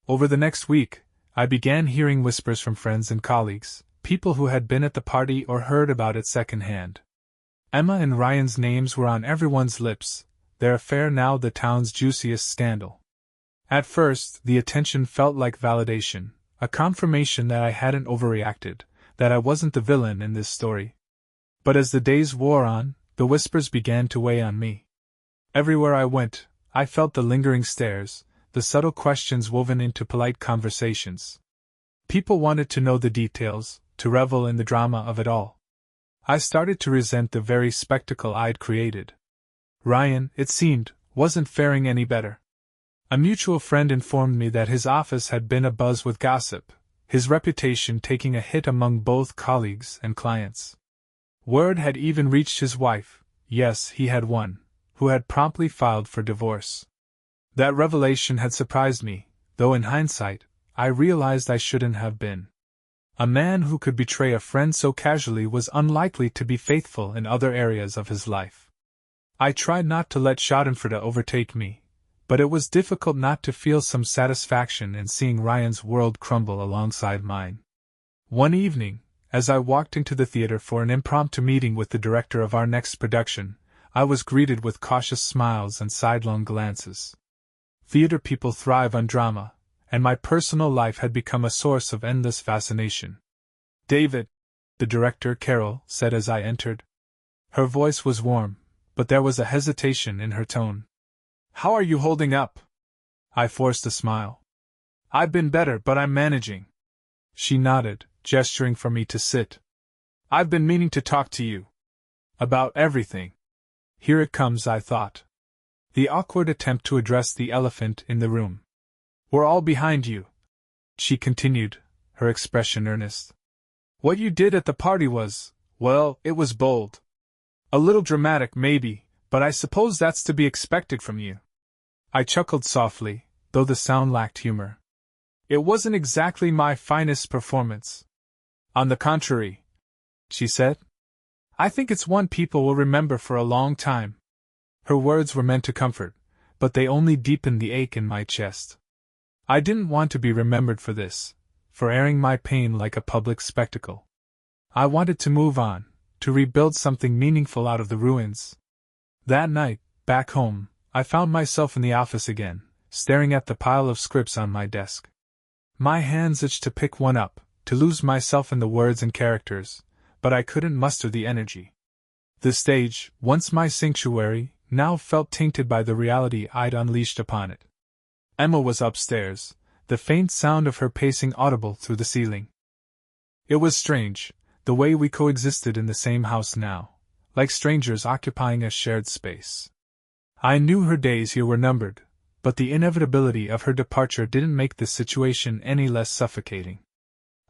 Over the next week, I began hearing whispers from friends and colleagues, people who had been at the party or heard about it secondhand. Emma and Ryan's names were on everyone's lips, their affair now the town's juiciest scandal. At first, the attention felt like validation, a confirmation that I hadn't overreacted, that I wasn't the villain in this story. But as the days wore on, the whispers began to weigh on me. Everywhere I went, I felt the lingering stares, the subtle questions woven into polite conversations. People wanted to know the details, to revel in the drama of it all. I started to resent the very spectacle I'd created. Ryan, it seemed, wasn't faring any better. A mutual friend informed me that his office had been abuzz with gossip, his reputation taking a hit among both colleagues and clients. Word had even reached his wife, yes, he had one, who had promptly filed for divorce. That revelation had surprised me, though in hindsight, I realized I shouldn't have been. A man who could betray a friend so casually was unlikely to be faithful in other areas of his life. I tried not to let Schadenfreude overtake me, but it was difficult not to feel some satisfaction in seeing Ryan's world crumble alongside mine. One evening, as I walked into the theater for an impromptu meeting with the director of our next production, I was greeted with cautious smiles and sidelong glances. Theater people thrive on drama, and my personal life had become a source of endless fascination. David, the director, Carol, said as I entered. Her voice was warm, but there was a hesitation in her tone. How are you holding up? I forced a smile. I've been better, but I'm managing. She nodded, gesturing for me to sit. I've been meaning to talk to you. About everything. Here it comes, I thought. The awkward attempt to address the elephant in the room. We're all behind you, she continued, her expression earnest. What you did at the party was, well, it was bold. A little dramatic, maybe, but I suppose that's to be expected from you. I chuckled softly, though the sound lacked humor. It wasn't exactly my finest performance. On the contrary, she said. I think it's one people will remember for a long time. Her words were meant to comfort, but they only deepened the ache in my chest. I didn't want to be remembered for this, for airing my pain like a public spectacle. I wanted to move on, to rebuild something meaningful out of the ruins. That night, back home, I found myself in the office again, staring at the pile of scripts on my desk. My hands itched to pick one up, to lose myself in the words and characters, but I couldn't muster the energy. The stage, once my sanctuary, now felt tainted by the reality I'd unleashed upon it. Emma was upstairs, the faint sound of her pacing audible through the ceiling. It was strange, the way we coexisted in the same house now, like strangers occupying a shared space. I knew her days here were numbered, but the inevitability of her departure didn't make the situation any less suffocating.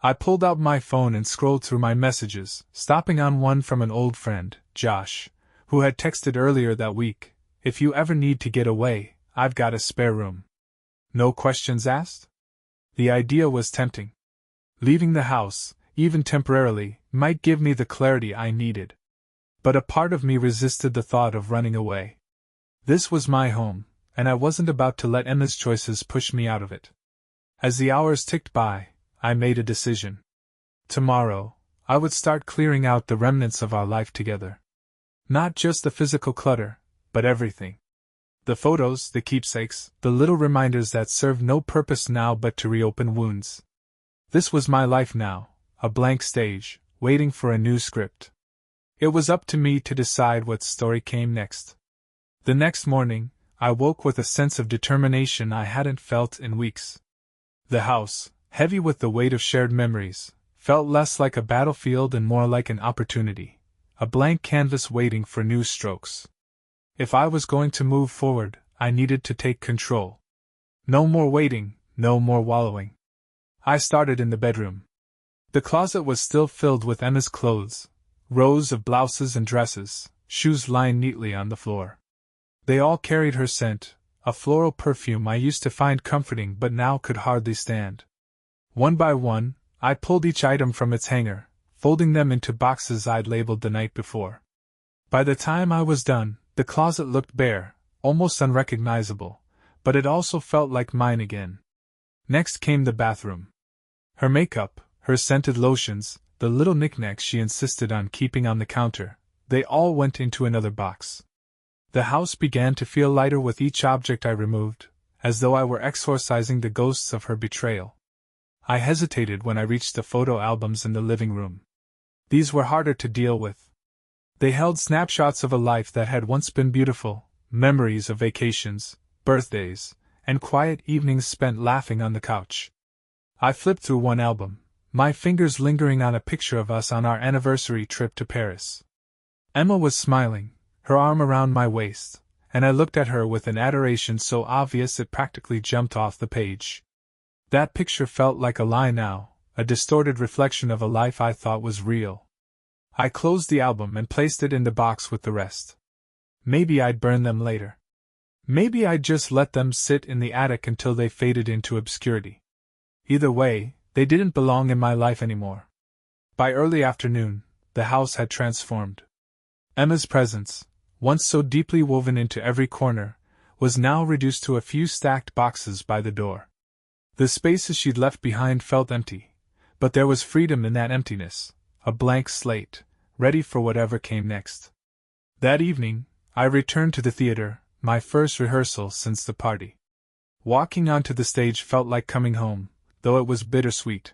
I pulled out my phone and scrolled through my messages, stopping on one from an old friend, Josh, who had texted earlier that week, "If you ever need to get away, I've got a spare room." No questions asked? The idea was tempting. Leaving the house, even temporarily, might give me the clarity I needed. But a part of me resisted the thought of running away. This was my home, and I wasn't about to let Emma's choices push me out of it. As the hours ticked by, I made a decision. Tomorrow, I would start clearing out the remnants of our life together. Not just the physical clutter, but everything. The photos, the keepsakes, the little reminders that served no purpose now but to reopen wounds. This was my life now, a blank stage, waiting for a new script. It was up to me to decide what story came next. The next morning, I woke with a sense of determination I hadn't felt in weeks. The house, heavy with the weight of shared memories, felt less like a battlefield and more like an opportunity, a blank canvas waiting for new strokes. If I was going to move forward, I needed to take control. No more waiting, no more wallowing. I started in the bedroom. The closet was still filled with Emma's clothes, rows of blouses and dresses, shoes lying neatly on the floor. They all carried her scent, a floral perfume I used to find comforting but now could hardly stand. One by one, I pulled each item from its hanger, folding them into boxes I'd labeled the night before. By the time I was done, the closet looked bare, almost unrecognizable, but it also felt like mine again. Next came the bathroom. Her makeup, her scented lotions, the little knickknacks she insisted on keeping on the counter, they all went into another box. The house began to feel lighter with each object I removed, as though I were exorcising the ghosts of her betrayal. I hesitated when I reached the photo albums in the living room. These were harder to deal with. They held snapshots of a life that had once been beautiful, memories of vacations, birthdays, and quiet evenings spent laughing on the couch. I flipped through one album, my fingers lingering on a picture of us on our anniversary trip to Paris. Emma was smiling, her arm around my waist, and I looked at her with an adoration so obvious it practically jumped off the page. That picture felt like a lie now, a distorted reflection of a life I thought was real. I closed the album and placed it in the box with the rest. Maybe I'd burn them later. Maybe I'd just let them sit in the attic until they faded into obscurity. Either way, they didn't belong in my life anymore. By early afternoon, the house had transformed. Emma's presence, once so deeply woven into every corner, was now reduced to a few stacked boxes by the door. The spaces she'd left behind felt empty, but there was freedom in that emptiness, a blank slate, ready for whatever came next. That evening, I returned to the theater, my first rehearsal since the party. Walking onto the stage felt like coming home, though it was bittersweet.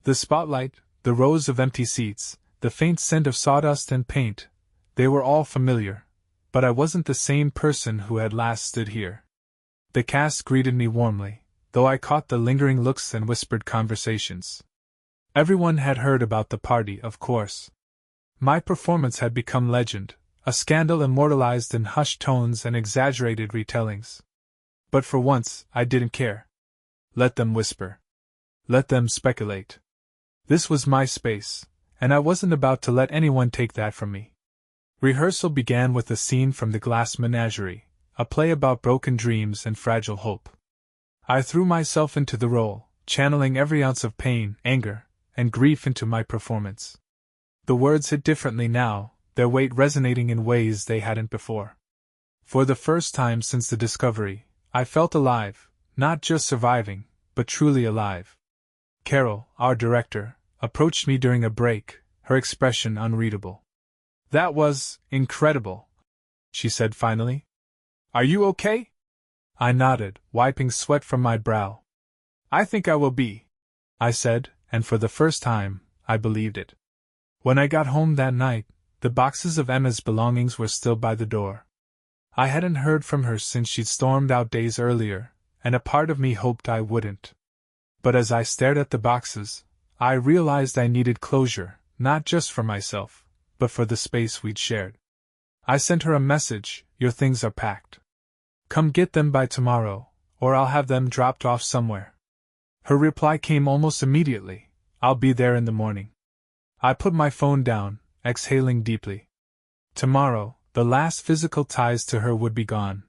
The spotlight, the rows of empty seats, the faint scent of sawdust and paint, they were all familiar, but I wasn't the same person who had last stood here. The cast greeted me warmly, though I caught the lingering looks and whispered conversations. Everyone had heard about the party, of course. My performance had become legend, a scandal immortalized in hushed tones and exaggerated retellings. But for once, I didn't care. Let them whisper. Let them speculate. This was my space, and I wasn't about to let anyone take that from me. Rehearsal began with a scene from The Glass Menagerie, a play about broken dreams and fragile hope. I threw myself into the role, channeling every ounce of pain, anger, and grief into my performance. The words hit differently now, their weight resonating in ways they hadn't before. For the first time since the discovery, I felt alive, not just surviving, but truly alive. Carol, our director, approached me during a break, her expression unreadable. "That was incredible," she said finally. "Are you okay?" I nodded, wiping sweat from my brow. "I think I will be," I said, and for the first time, I believed it. When I got home that night, the boxes of Emma's belongings were still by the door. I hadn't heard from her since she'd stormed out days earlier, and a part of me hoped I wouldn't. But as I stared at the boxes, I realized I needed closure, not just for myself, but for the space we'd shared. I sent her a message, "Your things are packed. Come get them by tomorrow, or I'll have them dropped off somewhere." Her reply came almost immediately, "I'll be there in the morning." I put my phone down, exhaling deeply. Tomorrow, the last physical ties to her would be gone.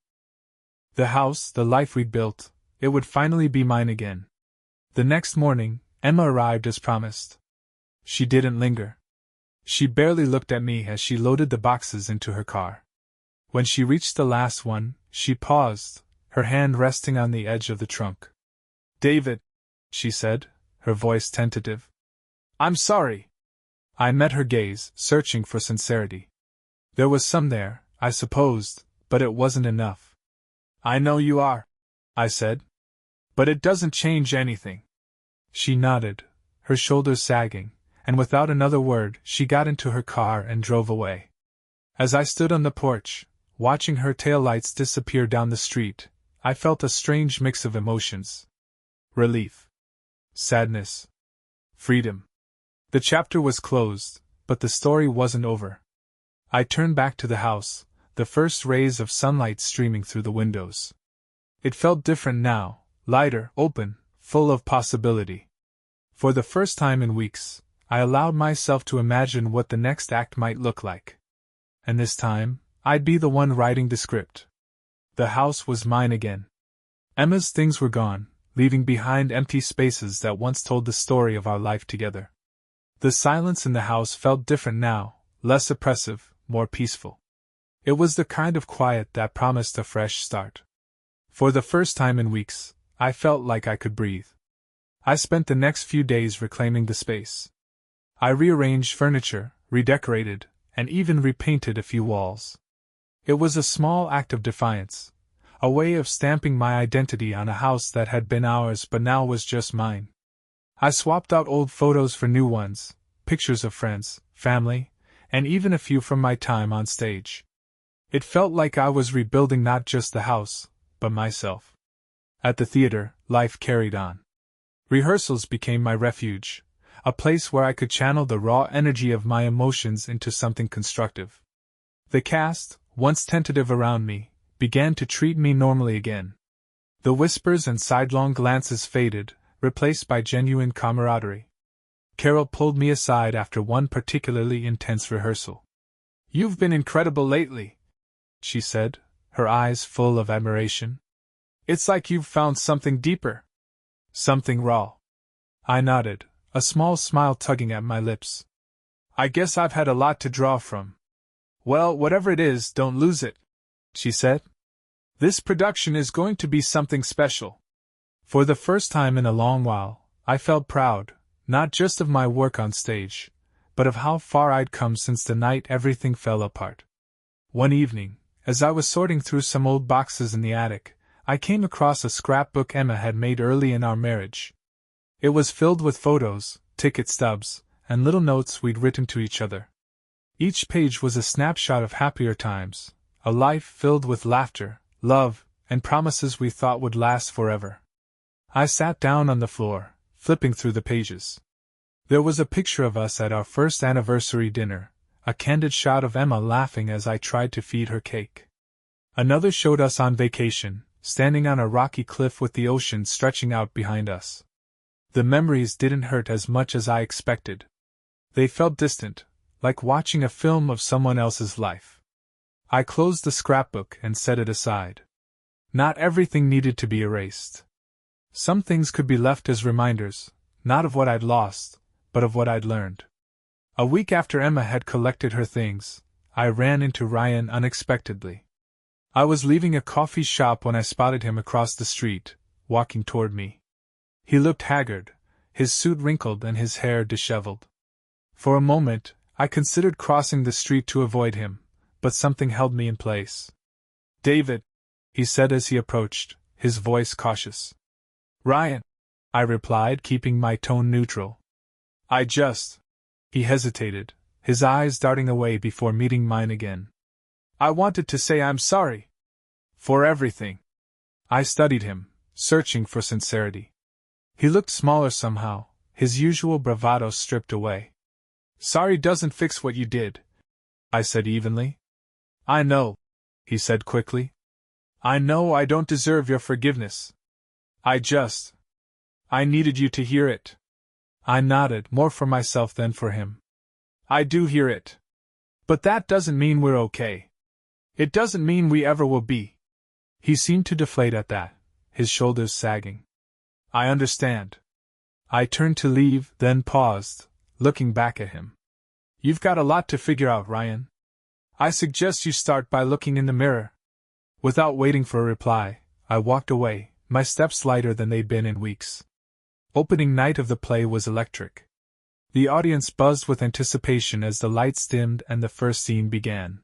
The house, the life we'd built, it would finally be mine again. The next morning, Emma arrived as promised. She didn't linger. She barely looked at me as she loaded the boxes into her car. When she reached the last one, she paused, her hand resting on the edge of the trunk. "David," she said, her voice tentative. "I'm sorry." I met her gaze, searching for sincerity. There was some there, I supposed, but it wasn't enough. "I know you are," I said. "But it doesn't change anything." She nodded, her shoulders sagging, and without another word she got into her car and drove away. As I stood on the porch, Watching her taillights disappear down the street, I felt a strange mix of emotions. Relief. Sadness. Freedom. The chapter was closed, but the story wasn't over. I turned back to the house, the first rays of sunlight streaming through the windows. It felt different now, lighter, open, full of possibility. For the first time in weeks, I allowed myself to imagine what the next act might look like. And this time, I'd be the one writing the script. The house was mine again. Emma's things were gone, leaving behind empty spaces that once told the story of our life together. The silence in the house felt different now, less oppressive, more peaceful. It was the kind of quiet that promised a fresh start. For the first time in weeks, I felt like I could breathe. I spent the next few days reclaiming the space. I rearranged furniture, redecorated, and even repainted a few walls. It was a small act of defiance, a way of stamping my identity on a house that had been ours but now was just mine. I swapped out old photos for new ones, pictures of friends, family, and even a few from my time on stage. It felt like I was rebuilding not just the house, but myself. At the theater, life carried on. Rehearsals became my refuge, a place where I could channel the raw energy of my emotions into something constructive. The cast, once tentative around me, began to treat me normally again. The whispers and sidelong glances faded, replaced by genuine camaraderie. Carol pulled me aside after one particularly intense rehearsal. "You've been incredible lately," she said, her eyes full of admiration. "It's like you've found something deeper. Something raw." I nodded, a small smile tugging at my lips. "I guess I've had a lot to draw from." "Well, whatever it is, don't lose it," she said. "This production is going to be something special." For the first time in a long while, I felt proud, not just of my work on stage, but of how far I'd come since the night everything fell apart. One evening, as I was sorting through some old boxes in the attic, I came across a scrapbook Emma had made early in our marriage. It was filled with photos, ticket stubs, and little notes we'd written to each other. Each page was a snapshot of happier times, a life filled with laughter, love, and promises we thought would last forever. I sat down on the floor, flipping through the pages. There was a picture of us at our first anniversary dinner, a candid shot of Emma laughing as I tried to feed her cake. Another showed us on vacation, standing on a rocky cliff with the ocean stretching out behind us. The memories didn't hurt as much as I expected. They felt distant, like watching a film of someone else's life. I closed the scrapbook and set it aside. Not everything needed to be erased. Some things could be left as reminders, not of what I'd lost, but of what I'd learned. A week after Emma had collected her things, I ran into Ryan unexpectedly. I was leaving a coffee shop when I spotted him across the street, walking toward me. He looked haggard, his suit wrinkled and his hair disheveled. For a moment, I considered crossing the street to avoid him, but something held me in place. "David," he said as he approached, his voice cautious. "Ryan," I replied, keeping my tone neutral. He hesitated, his eyes darting away before meeting mine again. "I wanted to say I'm sorry. For everything." I studied him, searching for sincerity. He looked smaller somehow, his usual bravado stripped away. "Sorry doesn't fix what you did," I said evenly. "I know," he said quickly. "I know I don't deserve your forgiveness. I needed you to hear it." I nodded, more for myself than for him. "I do hear it. But that doesn't mean we're okay. It doesn't mean we ever will be." He seemed to deflate at that, his shoulders sagging. "I understand." I turned to leave, then paused, looking back at him. "You've got a lot to figure out, Ryan. I suggest you start by looking in the mirror." Without waiting for a reply, I walked away, my steps lighter than they'd been in weeks. Opening night of the play was electric. The audience buzzed with anticipation as the lights dimmed and the first scene began.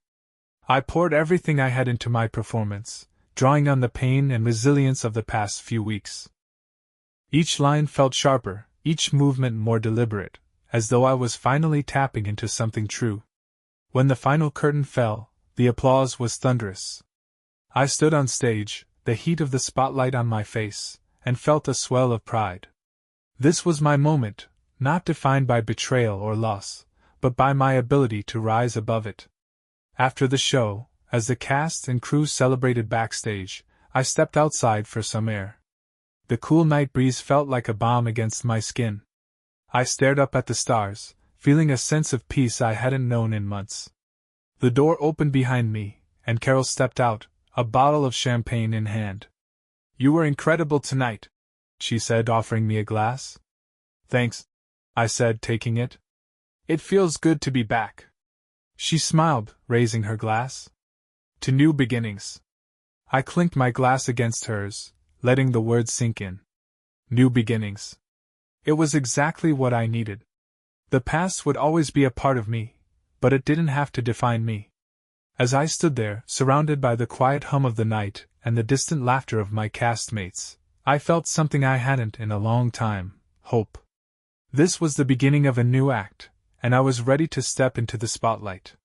I poured everything I had into my performance, drawing on the pain and resilience of the past few weeks. Each line felt sharper, each movement more deliberate, as though I was finally tapping into something true. When the final curtain fell, The applause was thunderous. I stood on stage, the heat of the spotlight on my face, and felt a swell of pride. This was my moment, not defined by betrayal or loss, but by my ability to rise above it. After the show, as the cast and crew celebrated backstage, I stepped outside for some air. The cool night breeze felt like a balm against my skin. I stared up at the stars, feeling a sense of peace I hadn't known in months. The door opened behind me, and Carol stepped out, a bottle of champagne in hand. "You were incredible tonight," she said, offering me a glass. "Thanks," I said, taking it. "It feels good to be back." She smiled, raising her glass. "To new beginnings." I clinked my glass against hers, letting the words sink in. New beginnings. It was exactly what I needed. The past would always be a part of me, but it didn't have to define me. As I stood there, surrounded by the quiet hum of the night and the distant laughter of my castmates, I felt something I hadn't in a long time: hope. This was the beginning of a new act, and I was ready to step into the spotlight.